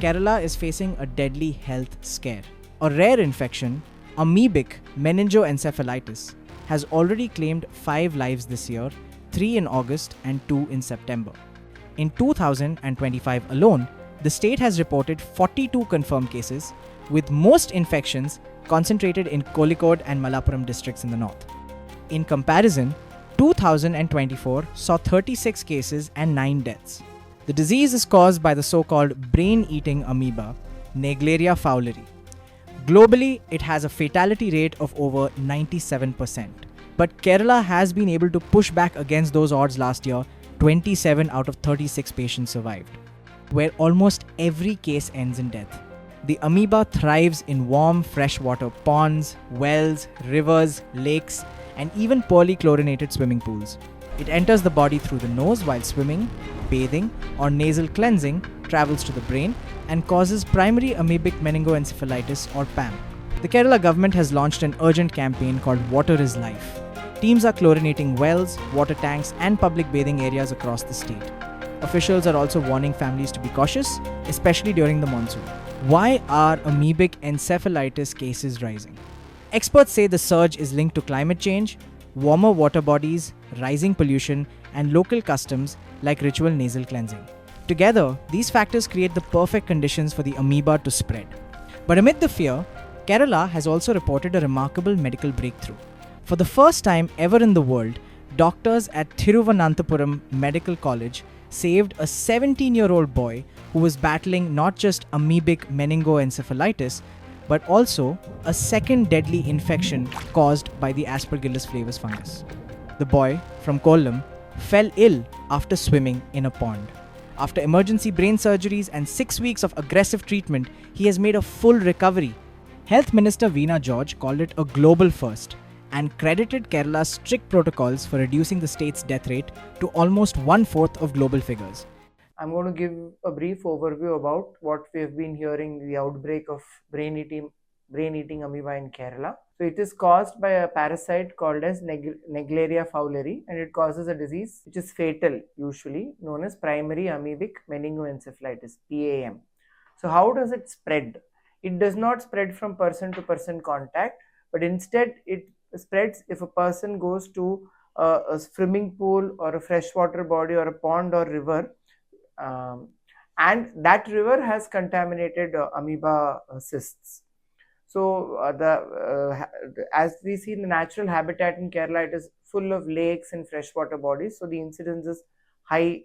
Kerala is facing a deadly health scare. A rare infection, amoebic meningoencephalitis, has already claimed 5 lives this year, 3 in August and 2 in September. In 2025 alone, the state has reported 42 confirmed cases, with most infections concentrated in Kozhikode and Malappuram districts in the north. In comparison, 2024 saw 36 cases and 9 deaths. The disease is caused by the so-called brain-eating amoeba, Naegleria fowleri. Globally, it has a fatality rate of over 97%. But Kerala has been able to push back against those odds last year. 27 out of 36 patients survived, where almost every case ends in death. The amoeba thrives in warm freshwater ponds, wells, rivers, lakes, and even poorly chlorinated swimming pools. It enters the body through the nose while swimming, bathing, or nasal cleansing, travels to the brain, and causes primary amoebic meningoencephalitis or PAM. The Kerala government has launched an urgent campaign called Water is Life. Teams are chlorinating wells, water tanks, and public bathing areas across the state. Officials are also warning families to be cautious, especially during the monsoon. Why are amoebic encephalitis cases rising? Experts say the surge is linked to climate change, warmer water bodies, rising pollution, and local customs like ritual nasal cleansing. Together, these factors create the perfect conditions for the amoeba to spread. But amid the fear, Kerala has also reported a remarkable medical breakthrough. For the first time ever in the world, doctors at Thiruvananthapuram Medical College saved a 17-year-old boy who was battling not just amoebic meningoencephalitis, but also a second deadly infection caused by the Aspergillus flavus fungus. The boy, from Kollam, fell ill after swimming in a pond. After emergency brain surgeries and 6 weeks of aggressive treatment, he has made a full recovery. Health Minister Veena George called it a global first and credited Kerala's strict protocols for reducing the state's death rate to almost 1/4 of global figures. I'm going to give a brief overview about what we have been hearing, the outbreak of brain-eating amoeba in Kerala. So it is caused by a parasite called as Naegleria fowleri, and it causes a disease which is fatal, usually known as primary amoebic meningoencephalitis, PAM. So how does it spread? It does not spread from person to person contact, but instead it spreads if a person goes to a swimming pool or a freshwater body or a pond or river, and that river has contaminated amoeba cysts. So as we see in the natural habitat in Kerala, it is full of lakes and freshwater bodies, so the incidence is high,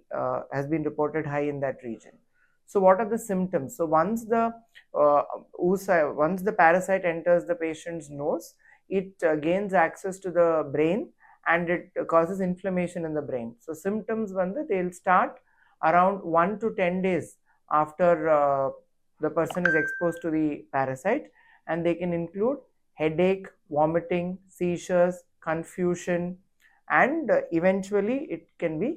has been reported high in that region. So what are the symptoms? So once the parasite enters the patient's nose, it gains access to the brain and it causes inflammation in the brain. So symptoms they'll start around 1 to 10 days after the person is exposed to the parasite, and they can include headache, vomiting, seizures, confusion, and eventually it can be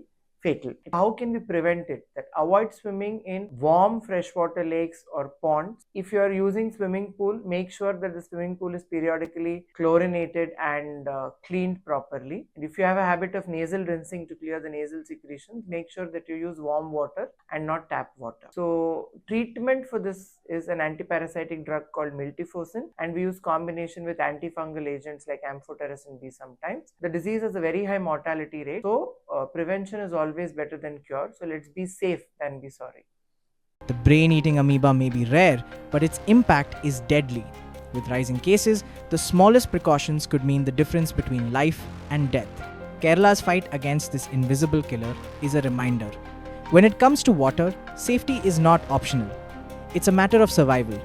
fatal. How can we prevent it? That avoid swimming in warm freshwater lakes or ponds. If you are using swimming pool, make sure that the swimming pool is periodically chlorinated and cleaned properly. And if you have a habit of nasal rinsing to clear the nasal secretions, make sure that you use warm water and not tap water. So treatment for this is an antiparasitic drug called miltefosine, and we use combination with antifungal agents like amphotericin B sometimes. The disease has a very high mortality rate, so prevention is always better than cure. So let's be safe than be sorry. The brain-eating amoeba may be rare, but its impact is deadly. With rising cases, the smallest precautions could mean the difference between life and death. Kerala's fight against this invisible killer is a reminder. When it comes to water, safety is not optional. It's a matter of survival.